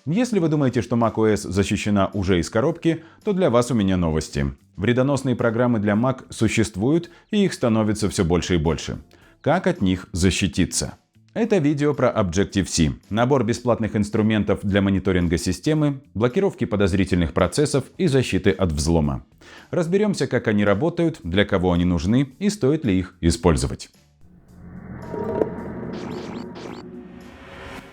Если вы думаете, что macOS защищена уже из коробки, то для вас у меня новости. Вредоносные программы для Mac существуют, и их становится все больше и больше. Как от них защититься? Это видео про Objective-C, набор бесплатных инструментов для мониторинга системы, блокировки подозрительных процессов и защиты от взлома. Разберемся, как они работают, для кого они нужны и стоит ли их использовать.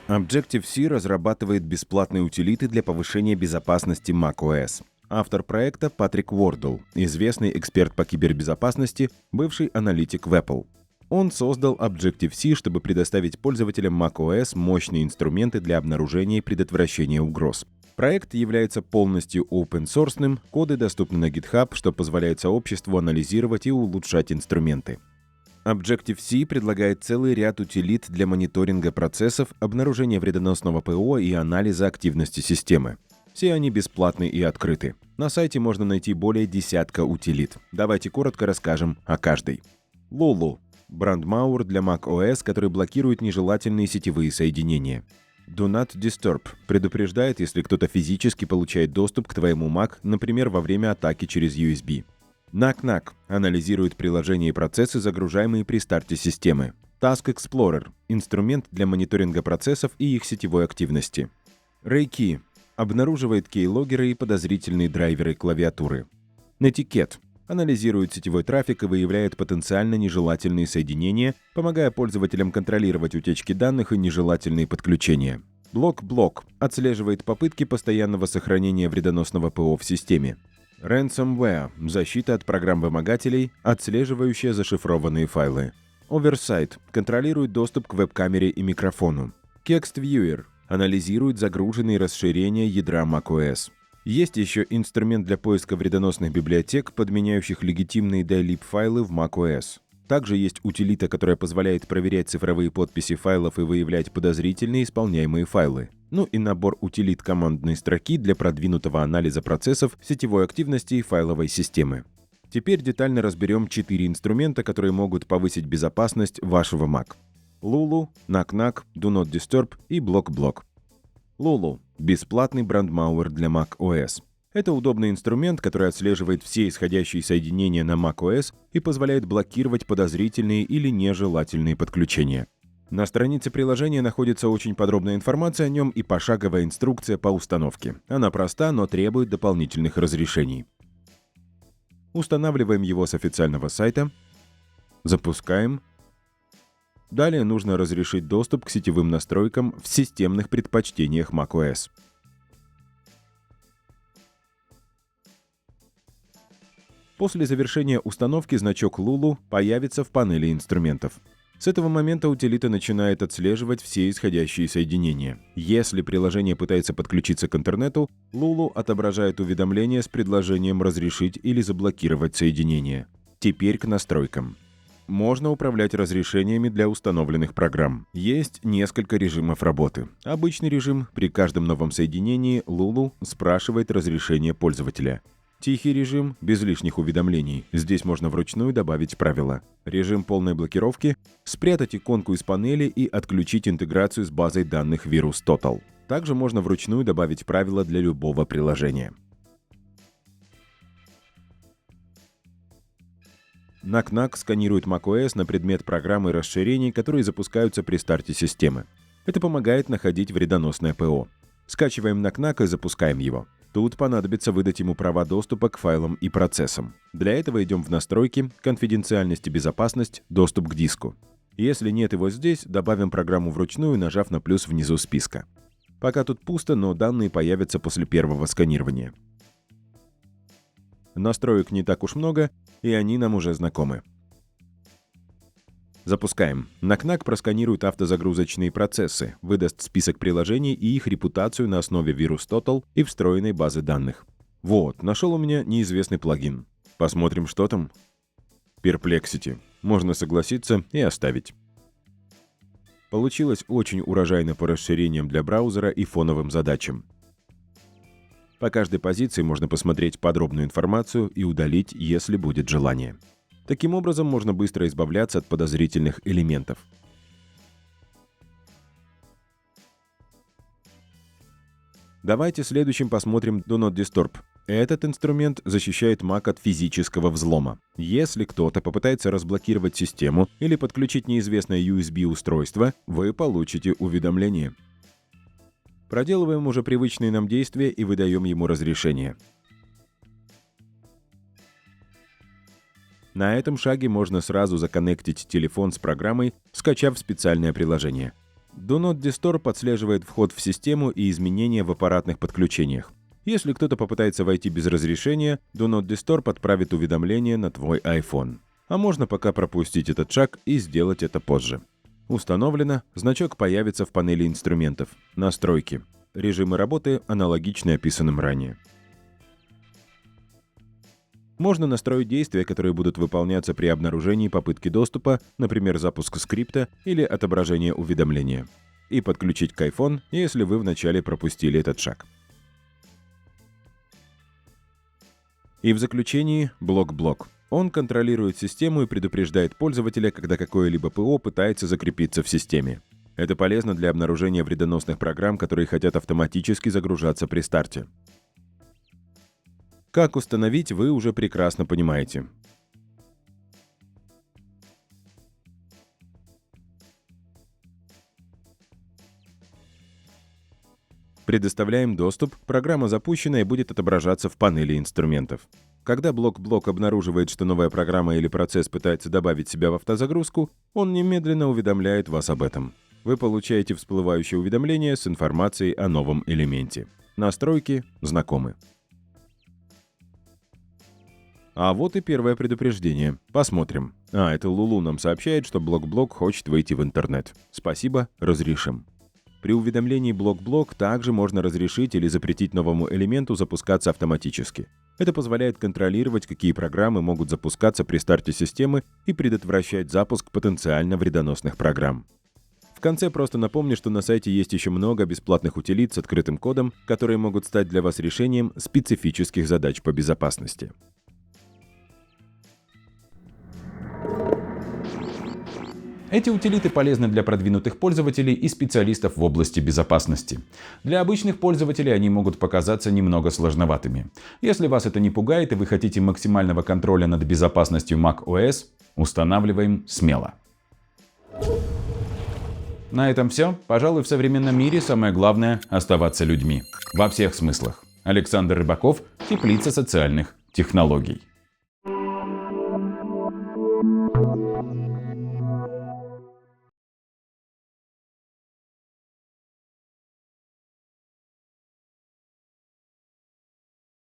Objective-C разрабатывает бесплатные утилиты для повышения безопасности macOS. Автор проекта Патрик Уордл, известный эксперт по кибербезопасности, бывший аналитик в Apple. Он создал Objective-C, чтобы предоставить пользователям macOS мощные инструменты для обнаружения и предотвращения угроз. Проект является полностью open-source, коды доступны на GitHub, что позволяет сообществу анализировать и улучшать инструменты. Objective-C предлагает целый ряд утилит для мониторинга процессов, обнаружения вредоносного ПО и анализа активности системы. Все они бесплатны и открыты. На сайте можно найти более десятка утилит. Давайте коротко расскажем о каждой. Lulu – брандмауэр для macOS, который блокирует нежелательные сетевые соединения. Do Not Disturb предупреждает, если кто-то физически получает доступ к твоему Mac, например, во время атаки через USB. Knock анализирует приложения и процессы, загружаемые при старте системы. Task Explorer – инструмент для мониторинга процессов и их сетевой активности. Raykey обнаруживает кейлогеры и подозрительные драйверы клавиатуры. Netiquette анализирует сетевой трафик и выявляет потенциально нежелательные соединения, помогая пользователям контролировать утечки данных и нежелательные подключения. Block отслеживает попытки постоянного сохранения вредоносного ПО в системе. Ransomware – защита от программ-вымогателей, отслеживающая зашифрованные файлы. Oversight – контролирует доступ к веб-камере и микрофону. KextViewer – анализирует загруженные расширения ядра macOS. Есть еще инструмент для поиска вредоносных библиотек, подменяющих легитимные DLIP-файлы в macOS. Также есть утилита, которая позволяет проверять цифровые подписи файлов и выявлять подозрительные исполняемые файлы. Ну и набор утилит командной строки для продвинутого анализа процессов, сетевой активности и файловой системы. Теперь детально разберем 4 инструмента, которые могут повысить безопасность вашего Mac. Lulu, Knock, Do Not Disturb и Block. Lulu – бесплатный брандмауэр для macOS. Это удобный инструмент, который отслеживает все исходящие соединения на macOS и позволяет блокировать подозрительные или нежелательные подключения. На странице приложения находится очень подробная информация о нем и пошаговая инструкция по установке. Она проста, но требует дополнительных разрешений. Устанавливаем его с официального сайта. Запускаем. Далее нужно разрешить доступ к сетевым настройкам в системных предпочтениях macOS. После завершения установки значок Lulu появится в панели инструментов. С этого момента утилита начинает отслеживать все исходящие соединения. Если приложение пытается подключиться к интернету, Lulu отображает уведомление с предложением разрешить или заблокировать соединение. Теперь к настройкам. Можно управлять разрешениями для установленных программ. Есть несколько режимов работы. Обычный режим – при каждом новом соединении Lulu спрашивает разрешение пользователя. Тихий режим – без лишних уведомлений. Здесь можно вручную добавить правила. Режим полной блокировки – спрятать иконку из панели и отключить интеграцию с базой данных VirusTotal. Также можно вручную добавить правила для любого приложения. Knock сканирует macOS на предмет программ и расширений, которые запускаются при старте системы. Это помогает находить вредоносное ПО. Скачиваем Knock и запускаем его. Тут понадобится выдать ему права доступа к файлам и процессам. Для этого идем в настройки, конфиденциальность и безопасность, доступ к диску. Если нет его здесь, добавим программу вручную, нажав на плюс внизу списка. Пока тут пусто, но данные появятся после первого сканирования. Настроек не так уж много, и они нам уже знакомы. Запускаем. Knock просканирует автозагрузочные процессы, выдаст список приложений и их репутацию на основе VirusTotal и встроенной базы данных. Вот, нашел у меня неизвестный плагин. Посмотрим, что там. Perplexity. Можно согласиться и оставить. Получилось очень урожайно по расширениям для браузера и фоновым задачам. По каждой позиции можно посмотреть подробную информацию и удалить, если будет желание. Таким образом, можно быстро избавляться от подозрительных элементов. Давайте следующим посмотрим Do Not Disturb. Этот инструмент защищает Mac от физического взлома. Если кто-то попытается разблокировать систему или подключить неизвестное USB-устройство, вы получите уведомление. Проделываем уже привычные нам действия и выдаем ему разрешение. На этом шаге можно сразу законнектить телефон с программой, скачав специальное приложение. Do Not Disturb отслеживает вход в систему и изменения в аппаратных подключениях. Если кто-то попытается войти без разрешения, Do Not Disturb отправит уведомление на твой iPhone. А можно пока пропустить этот шаг и сделать это позже. Установлено, значок появится в панели инструментов. Настройки. Режимы работы аналогичны описанным ранее. Можно настроить действия, которые будут выполняться при обнаружении попытки доступа, например, запуск скрипта или отображение уведомления. И подключить к iPhone, если вы вначале пропустили этот шаг. И в заключении блок-блок. Он контролирует систему и предупреждает пользователя, когда какое-либо ПО пытается закрепиться в системе. Это полезно для обнаружения вредоносных программ, которые хотят автоматически загружаться при старте. Как установить, вы уже прекрасно понимаете. Предоставляем доступ, программа запущена и будет отображаться в панели инструментов. Когда блок-блок обнаруживает, что новая программа или процесс пытается добавить себя в автозагрузку, он немедленно уведомляет вас об этом. Вы получаете всплывающее уведомление с информацией о новом элементе. Настройки знакомы. А вот и первое предупреждение. Посмотрим. Это Лулу нам сообщает, что блок-блок хочет выйти в интернет. Спасибо, разрешим. При уведомлении блок-блок также можно разрешить или запретить новому элементу запускаться автоматически. Это позволяет контролировать, какие программы могут запускаться при старте системы и предотвращать запуск потенциально вредоносных программ. В конце просто напомню, что на сайте есть еще много бесплатных утилит с открытым кодом, которые могут стать для вас решением специфических задач по безопасности. Эти утилиты полезны для продвинутых пользователей и специалистов в области безопасности. Для обычных пользователей они могут показаться немного сложноватыми. Если вас это не пугает и вы хотите максимального контроля над безопасностью macOS, устанавливаем смело. На этом все. Пожалуй, в современном мире самое главное – оставаться людьми. Во всех смыслах. Александр Рыбаков, Теплица социальных технологий.